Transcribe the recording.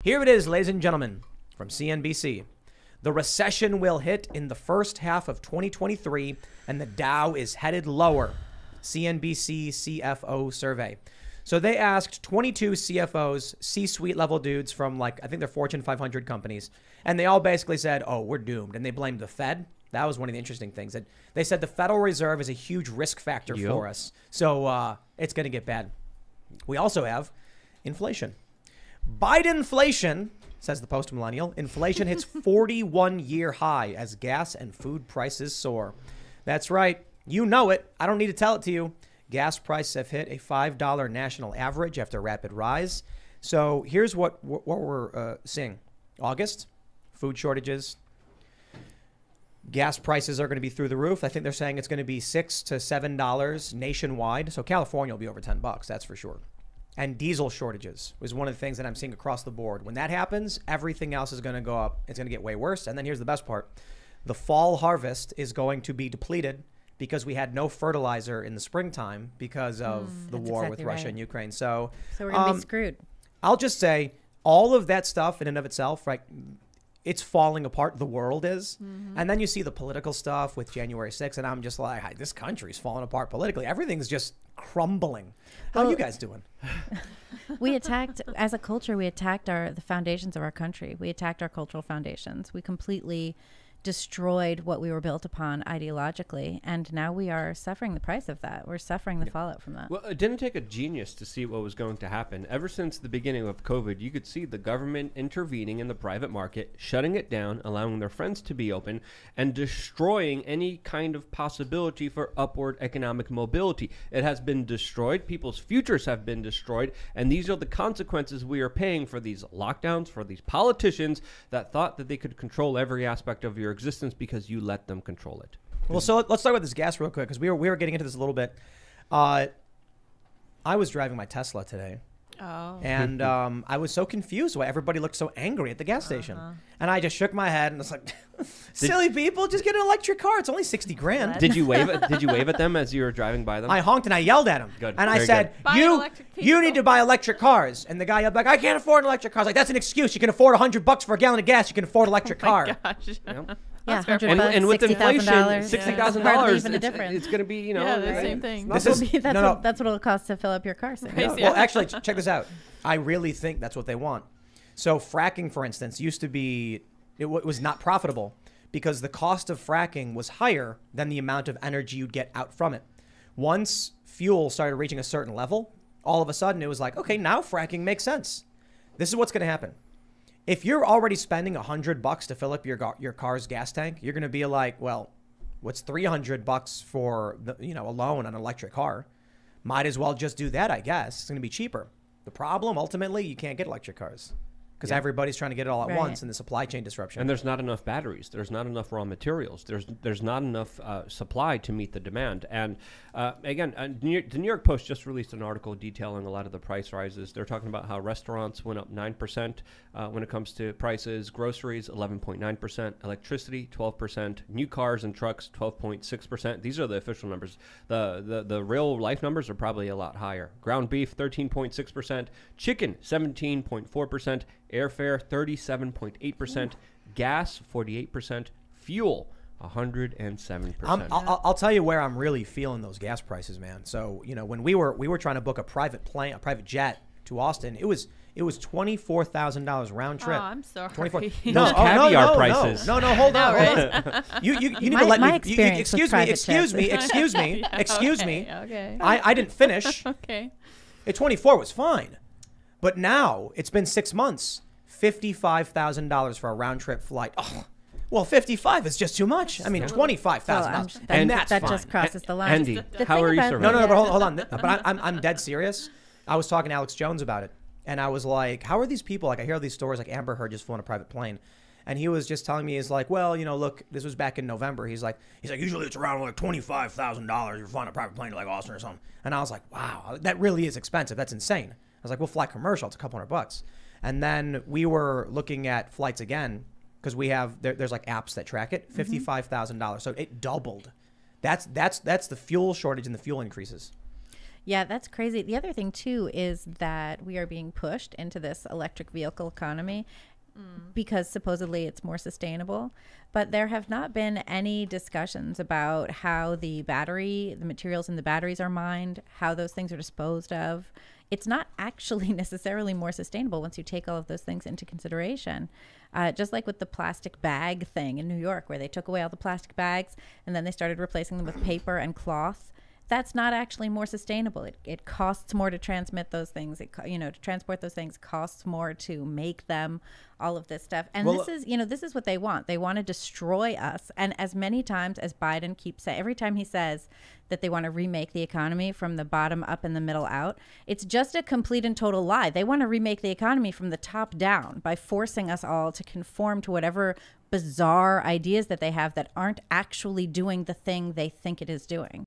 Here it is, ladies and gentlemen, from CNBC. The recession will hit in the first half of 2023, and the Dow is headed lower. CNBC CFO survey. So they asked 22 CFOs, C-suite level dudes from I think they're Fortune 500 companies. And they all basically said, oh, we're doomed. And they blamed the Fed. That was one of the interesting things. That they said the Federal Reserve is a huge risk factor for us. So it's going to get bad. We also have inflation. Bidenflation, says the post-millennial, inflation hits 41-year high as gas and food prices soar. That's right. You know it. I don't need to tell it to you. Gas prices have hit a $5 national average after a rapid rise. So here's what we're seeing. August, food shortages. Gas prices are going to be through the roof. I think they're saying it's going to be $6 to $7 nationwide. So California will be over $10, that's for sure. And diesel shortages is one of the things that I'm seeing across the board. When that happens, everything else is going to go up. It's going to get way worse. And then here's the best part. The fall harvest is going to be depleted because we had no fertilizer in the springtime because of the war with Russia and Ukraine. So we're going to be screwed. I'll just say all of that stuff in and of itself, right? It's falling apart. The world is. And then you see the political stuff with January 6th. And I'm just like, hey, this country's falling apart politically. Everything's just crumbling. How are you guys doing? We attacked, as a culture, we attacked the foundations of our country. We attacked our cultural foundations. We completely destroyed what we were built upon ideologically, and now we are suffering the price of that. We're suffering the fallout from that. Well, it didn't take a genius to see what was going to happen. Ever since the beginning of COVID, you could see the government intervening in the private market, shutting it down, allowing their friends to be open, and destroying any kind of possibility for upward economic mobility. It has been destroyed. People's futures have been destroyed, and these are the consequences we are paying for these lockdowns, for these politicians that thought that they could control every aspect of your existence because you let them control it. Well, so let's talk about this gas real quick because we were getting into this a little bit. I was driving my Tesla today. Oh. And I was so confused why everybody looked so angry at the gas station. And I just shook my head and was like, silly people, just get an electric car. It's only 60 grand. Did you wave at them as you were driving by them? I honked and I yelled at him. Good. And I Very said, you need to buy electric cars. And the guy yelled back, I can't afford an electric car. I was like, that's an excuse. You can afford $100 for a gallon of gas. You can afford an electric car. Gosh. Yep. Yeah, and with inflation, $60,000, it's going to be, the same thing. That's what it'll cost to fill up your car. Well, actually, check this out. I really think that's what they want. So fracking, for instance, used to be, it was not profitable because the cost of fracking was higher than the amount of energy you'd get out from it. Once fuel started reaching a certain level, all of a sudden it was like, okay, now fracking makes sense. This is what's going to happen. If you're already spending $100 to fill up your car's gas tank, you're going to be like, well, what's $300 for a loan on an electric car? Might as well just do that, I guess. It's going to be cheaper. The problem, ultimately, you can't get electric cars because everybody's trying to get it all at once in the supply chain disruption. And there's not enough batteries. There's not enough raw materials. There's not enough supply to meet the demand. And again, the New York Post just released an article detailing a lot of the price rises. They're talking about how restaurants went up 9% when it comes to prices, groceries 11.9%, electricity 12%, new cars and trucks 12.6%. These are the official numbers. The real life numbers are probably a lot higher. Ground beef 13.6%, chicken 17.4%, airfare 37.8%, gas 48%, fuel 107%. I'll tell you where I'm really feeling those gas prices, man. So when we were trying to book a private jet to Austin, it was $24,000 round trip. Oh, I'm sorry. No, caviar prices. No, hold on. Hold on. You need to let me. Excuse me. Okay. I didn't finish. Okay. 24 was fine. But now it's been 6 months, $55,000 for a round trip flight. Oh, well, 55 is just too much. I mean, $25,000, and that's that fine. just crosses the line. Andy, how are you surviving? No, but hold on. But I'm dead serious. I was talking to Alex Jones about it, and I was like, "How are these people?" Like, I hear all these stories, like Amber Heard just flew on a private plane, and he was just telling me, he's like, "Well, look, this was back in November." He's like, usually it's around like $25,000. You're flying a private plane to like Austin or something, and I was like, "Wow, that really is expensive. That's insane." I was like, we'll fly commercial. It's a couple $100. And then we were looking at flights again because we have there's like apps that track it. $55,000. So it doubled. That's the fuel shortage and the fuel increases. Yeah, that's crazy. The other thing too is that we are being pushed into this electric vehicle economy because supposedly it's more sustainable, but there have not been any discussions about how the materials in the batteries are mined, how those things are disposed of. It's not actually necessarily more sustainable once you take all of those things into consideration. Just like with the plastic bag thing in New York, where they took away all the plastic bags and then they started replacing them with paper and cloth. That's not actually more sustainable. It costs more to transmit those things. To transport those things costs more to make them, all of this stuff. And this is what they want. They want to destroy us. And as many times as Biden keeps saying, every time he says that they want to remake the economy from the bottom up and the middle out, it's just a complete and total lie. They want to remake the economy from the top down by forcing us all to conform to whatever bizarre ideas that they have that aren't actually doing the thing they think it is doing.